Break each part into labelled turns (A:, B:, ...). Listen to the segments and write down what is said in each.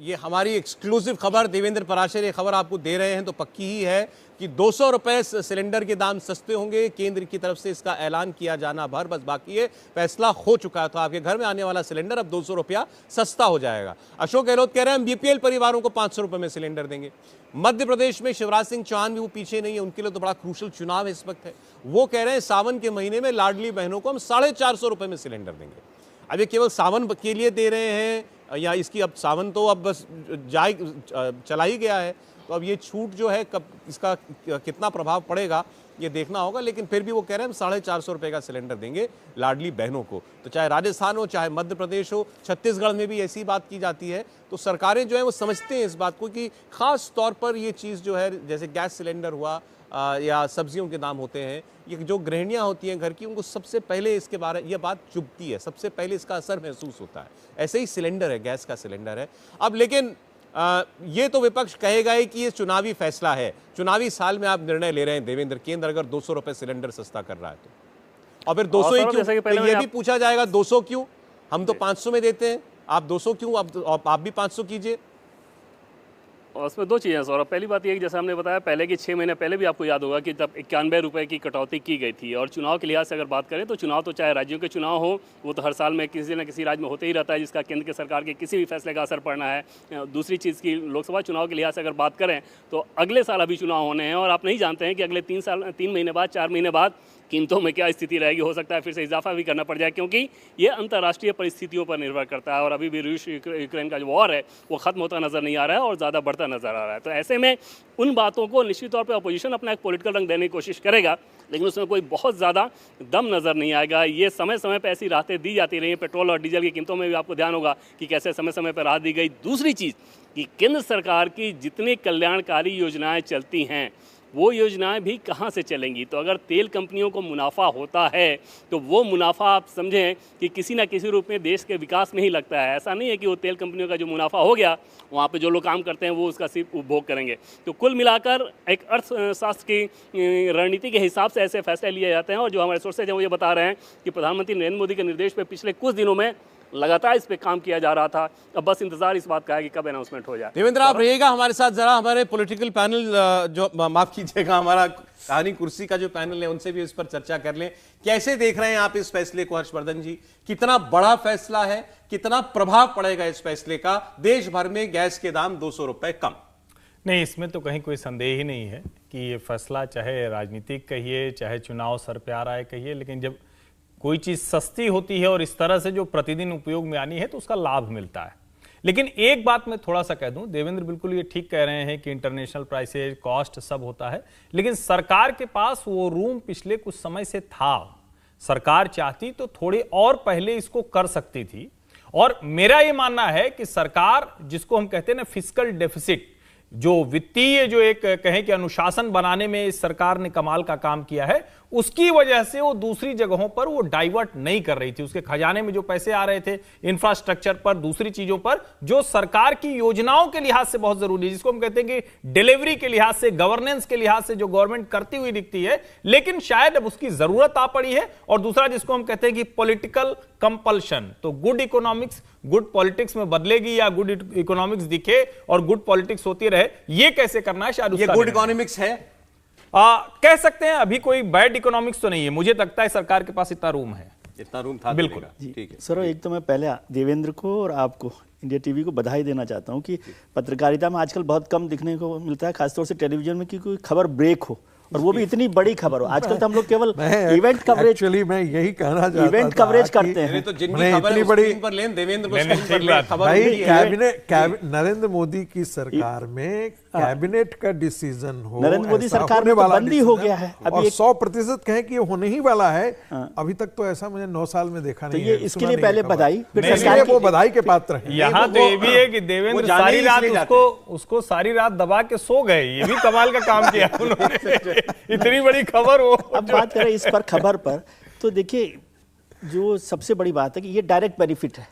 A: ये हमारी एक्सक्लूसिव खबर, देवेंद्र पराशर ये खबर आपको दे रहे हैं तो पक्की ही है कि 200 रुपए सिलेंडर के दाम सस्ते होंगे। केंद्र की तरफ से इसका ऐलान किया जाना भर बस बाकी है, फैसला हो चुका है। तो आपके घर में आने वाला सिलेंडर अब 200 रुपया सस्ता हो जाएगा। अशोक गहलोत कह रहे हैं हम बीपीएल परिवारों को 500 रुपए में सिलेंडर देंगे। मध्य प्रदेश में शिवराज सिंह चौहान भी वो पीछे नहीं है, उनके लिए तो बड़ा क्रूशल चुनाव है इस वक्त है। वो कह रहे हैं सावन के महीने में लाडली बहनों को हम 450 रुपए में सिलेंडर देंगे। अब ये केवल सावन के लिए दे रहे हैं या इसकी अब सावन तो अब बस चला ही गया है, तो अब ये छूट जो है कब इसका कितना प्रभाव पड़ेगा ये देखना होगा। लेकिन फिर भी वो कह रहे हैं हम 450 रुपए का सिलेंडर देंगे लाडली बहनों को। तो चाहे राजस्थान हो, चाहे मध्य प्रदेश हो, छत्तीसगढ़ में भी ऐसी बात की जाती है। तो सरकारें जो है वो समझते हैं इस बात को कि खास तौर पर ये चीज़ जो है, जैसे गैस सिलेंडर हुआ या सब्जियों के दाम होते हैं, ये जो गृहिणियाँ होती हैं घर की, उनको सबसे पहले इसके बारे ये बात चुभती है, सबसे पहले इसका असर महसूस होता है। ऐसे ही सिलेंडर है, गैस का सिलेंडर है। अब लेकिन ये तो विपक्ष कहेगा ही कि ये चुनावी फैसला है, चुनावी साल में आप निर्णय ले रहे हैं देवेंद्र, केंद्र अगर 200 रुपए सिलेंडर सस्ता कर रहा है तो। और फिर 200 ही क्यों, तो ये भी पूछा जाएगा 200 क्यों, हम तो 500 में देते हैं, आप 200 क्यों, आप भी 500 कीजिए।
B: और उसमें दो चीज़ें सौरभ। पहली बात ये कि जैसे हमने बताया पहले कि 6 महीने पहले भी आपको याद होगा कि तब 91 रुपये की कटौती की गई थी। और चुनाव के लिहाज से अगर बात करें तो चुनाव तो चाहे राज्यों के चुनाव हो, वो तो हर साल में किसी न किसी राज्य में होते ही रहता है जिसका केंद्र की सरकार के किसी भी फैसले का असर पड़ना है। दूसरी चीज़ की लोकसभा चुनाव के लिहाज से अगर बात करें तो अगले साल अभी चुनाव होने हैं और आप नहीं जानते हैं कि अगले 3 महीने बाद, 4 महीने बाद कीमतों में क्या स्थिति रहेगी। हो सकता है फिर से इजाफा भी करना पड़ जाए, क्योंकि ये अंतर्राष्ट्रीय परिस्थितियों पर निर्भर करता है। और अभी भी रूस यूक्रेन का जो वॉर है वो ख़त्म होता नज़र नहीं आ रहा है और ज़्यादा बढ़ता नज़र आ रहा है। तो ऐसे में उन बातों को निश्चित तौर पर अपोजिशन अपना एक पॉलिटिकल रंग देने की कोशिश करेगा, लेकिन उसमें कोई बहुत ज़्यादा दम नज़र नहीं आएगा। ये समय समय पर ऐसी राहतें दी जाती रही हैं। पेट्रोल और डीजल की कीमतों में भी आपको ध्यान होगा कि कैसे समय समय पर राहत दी गई। दूसरी चीज़ कि केंद्र सरकार की जितनी कल्याणकारी योजनाएँ चलती हैं वो योजनाएं भी कहाँ से चलेंगी। तो अगर तेल कंपनियों को मुनाफा होता है तो वो मुनाफा आप समझें कि किसी ना किसी रूप में देश के विकास में ही लगता है। ऐसा नहीं है कि वो तेल कंपनियों का जो मुनाफा हो गया वहाँ पे जो लोग काम करते हैं वो उसका सिर्फ उपभोग करेंगे। तो कुल मिलाकर एक अर्थशास्त्र की रणनीति के हिसाब से ऐसे फैसले लिए जाते हैं। और जो हमारे सोर्सेज हैं वो ये बता रहे हैं कि प्रधानमंत्री नरेंद्र मोदी के निर्देश पर पिछले कुछ दिनों में लगातार इस पे काम किया जा रहा था। अब बस इंतजार इस बात का है कि कब अनाउंसमेंट हो जाए।
A: देवेंद्र आप रहिएगा हमारे साथ, जरा हमारे पॉलिटिकल पैनल जो माफ कीजिएगा हमारा कहानी कुर्सी का जो पैनल है उनसे भी इस पर चर्चा कर लें। कैसे देख रहे हैं आप इस फैसले को हर्षवर्धन जी? कितना बड़ा फैसला है, कितना प्रभाव पड़ेगा इस फैसले का? देश भर में गैस के दाम 200 रुपए कम।
C: नहीं, इसमें तो कहीं कोई संदेह ही नहीं है कि ये फैसला चाहे राजनीतिक कहिए, चाहे चुनाव सर पे आ रहा है कहिए, लेकिन जब कोई चीज़ सस्ती होती है और इस तरह से जो प्रतिदिन उपयोग में आनी है तो उसका लाभ मिलता है। लेकिन एक बात मैं थोड़ा सा कह दूं, देवेंद्र बिल्कुल ये ठीक कह रहे हैं कि इंटरनेशनल प्राइसेज, कॉस्ट सब होता है, लेकिन सरकार के पास वो रूम पिछले कुछ समय से था। सरकार चाहती तो थोड़े और पहले इसको कर सकती थी। और मेरा ये मानना है कि सरकार, जिसको हम कहते हैं ना फिस्कल डेफिसिट, जो वित्तीय जो एक कहें कि अनुशासन बनाने में इस सरकार ने कमाल का काम किया है, उसकी वजह से वो दूसरी जगहों पर वो डाइवर्ट नहीं कर रही थी। उसके खजाने में जो पैसे आ रहे थे इंफ्रास्ट्रक्चर पर, दूसरी चीजों पर, जो सरकार की योजनाओं के लिहाज से बहुत जरूरी है, जिसको हम कहते हैं कि डिलीवरी के लिहाज से, गवर्नेंस के लिहाज से जो गवर्नमेंट करती हुई दिखती है, लेकिन शायद अब उसकी जरूरत आ पड़ी है। और दूसरा जिसको हम कहते हैं कि पॉलिटिकल कंपल्शन, तो गुड इकोनॉमिक्स गुड पॉलिटिक्स में बदलेगी या गुड इकोनॉमिक्स दिखे और गुड पॉलिटिक्स होती रहे, ये कैसे करना है शायद
A: ये गुड इकोनॉमिक्स है।
C: कह सकते हैं अभी कोई बैड इकोनॉमिक्स तो नहीं है। मुझे लगता है सरकार के पास इतना रूम है,
A: इतना रूम था।
C: बिल्कुल
A: ठीक है
D: सर। एक तो मैं पहले देवेंद्र को और आपको, इंडिया टीवी को बधाई देना चाहता हूं कि पत्रकारिता में आजकल बहुत कम दिखने को मिलता है, खासतौर से टेलीविजन में, कि कोई खबर ब्रेक हो और वो भी इतनी बड़ी खबर हो। आजकल तो हम लोग केवल इवेंट कवरेज,
E: एक्चुअली मैं यही कहना चाहता था,
D: इवेंट कवरेज करते हैं।
A: तो जिनकी खबर है बड़ी पर लें, देवेंद्र को स्क्रीन पर लें, खबर
E: भाई कैबिनेट नरेंद्र मोदी की सरकार में कैबिनेट का डिसीजन हो,
D: नरेंद्र मोदी सरकार में बंदी हो गया है
E: अभी, 100% कहें कि ये होने ही वाला है। अभी तक तो ऐसा मुझे 9 साल में देखा नहीं है।
D: तो इसके लिए पहले बधाई,
E: फिर सरकार वो बधाई के पात्र हैं।
C: यहाँ तो ये भी है कि देवेंद्र सारी रात उसको सारी रात दबा के सो गए, ये भी कमाल का काम किया उन्होंने। इतनी बड़ी खबर हो।
D: अब बात करें इस पर खबर पर, तो देखिए जो सबसे बड़ी बात है कि ये डायरेक्ट बेनिफिट है,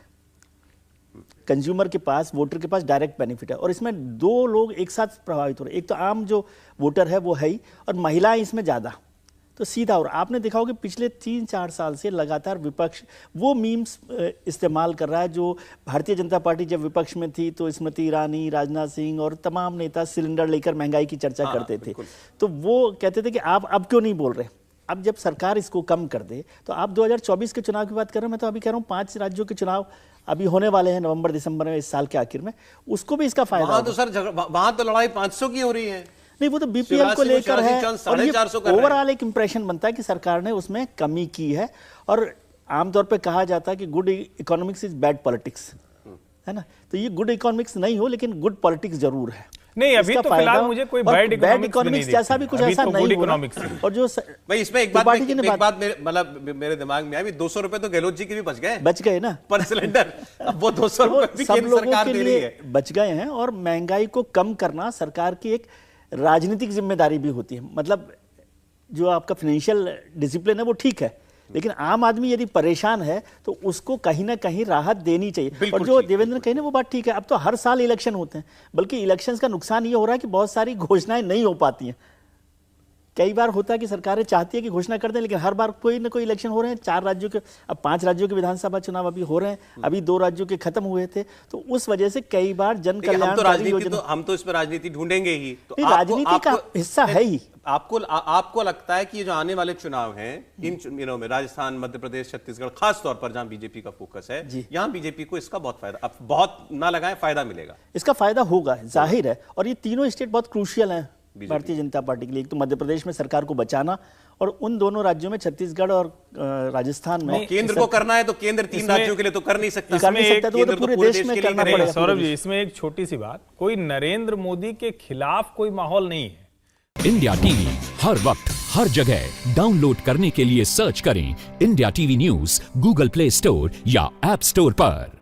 D: कंज्यूमर के पास, वोटर के पास डायरेक्ट बेनिफिट है। और इसमें 2 लोग एक साथ प्रभावित हो रहे हैं। एक तो आम जो वोटर है वो है ही, और महिलाएं इसमें ज़्यादा। तो सीधा। और आपने देखा होगा पिछले 3-4 साल से लगातार विपक्ष वो मीम्स इस्तेमाल कर रहा है जो भारतीय जनता पार्टी जब विपक्ष में थी तो स्मृति ईरानी, राजनाथ सिंह और तमाम नेता सिलेंडर लेकर महंगाई की चर्चा करते थे। तो वो कहते थे कि आप अब क्यों नहीं बोल रहे। अब जब सरकार इसको कम कर दे तो आप 2024 के चुनाव की बात कर रहे हैं, मैं तो अभी कह रहा हूँ 5 राज्यों के चुनाव अभी होने वाले हैं नवंबर दिसंबर में इस साल के आखिर में, उसको भी इसका फायदा
A: वहां तो सर वहां तो लड़ाई 500 की हो रही है।
D: नहीं, वो तो बीपीएल को लेकर है और ये
A: 450 कर रहे हैं।
D: ओवरऑल एक इंप्रेशन बनता है कि सरकार ने उसमें कमी की है। और आमतौर पे कहा जाता है कि good economics is bad politics, है ना। तो ये गुड इकोनॉमिक्स नहीं हो लेकिन गुड पॉलिटिक्स जरूर है।
C: नहीं, अभी तो फिलहाल मुझे कोई बैड
D: इकोनॉमिक्स जैसा भी कुछ ऐसा नहीं हो रहा। और जो
A: भाई इसमें एक बात मतलब मेरे दिमाग में आई, 200 रुपए तो गहलोत जी के भी बच गए
D: ना
A: पर सिलेंडर। अब वो 200 रुपए भी केंद्र सरकार दे रही है,
D: बच गए हैं। और महंगाई को कम करना सरकार की एक राजनीतिक जिम्मेदारी भी होती है। मतलब जो आपका फाइनेंशियल डिसिप्लिन है वो ठीक है, लेकिन आम आदमी यदि परेशान है तो उसको कहीं ना कहीं राहत देनी चाहिए। और जो देवेंद्र ने कही ना वो बात ठीक है। अब तो हर साल इलेक्शन होते हैं, बल्कि इलेक्शंस का नुकसान ये हो रहा है कि बहुत सारी घोषणाएं नहीं हो पाती हैं। कई बार होता है कि सरकारें चाहती है कि घोषणा कर दें, लेकिन हर बार कोई ना कोई इलेक्शन हो रहे हैं। 4 राज्यों के, अब 5 राज्यों के विधानसभा चुनाव अभी हो रहे हैं, अभी 2 राज्यों के खत्म हुए थे। तो उस वजह से कई बार जन कल्याणकारी योजना,
A: हम तो इस पर राजनीति ढूंढेंगे ही। तो
D: राजनीति का हिस्सा है ही।
A: आपको लगता है कि ये जो आने वाले चुनाव हैं इन चुनावों में राजस्थान, मध्य प्रदेश, छत्तीसगढ़, खास तौर पर जहां बीजेपी का फोकस है, यहां बीजेपी को इसका बहुत फायदा, अब बहुत ना लगाएं, फायदा मिलेगा,
D: इसका फायदा होगा, जाहिर है। और ये तीनों स्टेट बहुत क्रूशियल हैं भारतीय जनता पार्टी के लिए। एक तो मध्य प्रदेश में सरकार को बचाना, और उन दोनों राज्यों में छत्तीसगढ़ और राजस्थान में
A: केंद्र को करना है। तो केंद्र 3 राज्यों के लिए तो कर नहीं सकता,
D: तो पूरे देश में करना पड़ेगा।
C: सौरभ जी, इसमें एक छोटी सी बात, कोई नरेंद्र मोदी के खिलाफ कोई माहौल नहीं है।
F: इंडिया टीवी हर वक्त हर जगह डाउनलोड करने के लिए सर्च करें India TV news Google play store या ऐप स्टोर पर।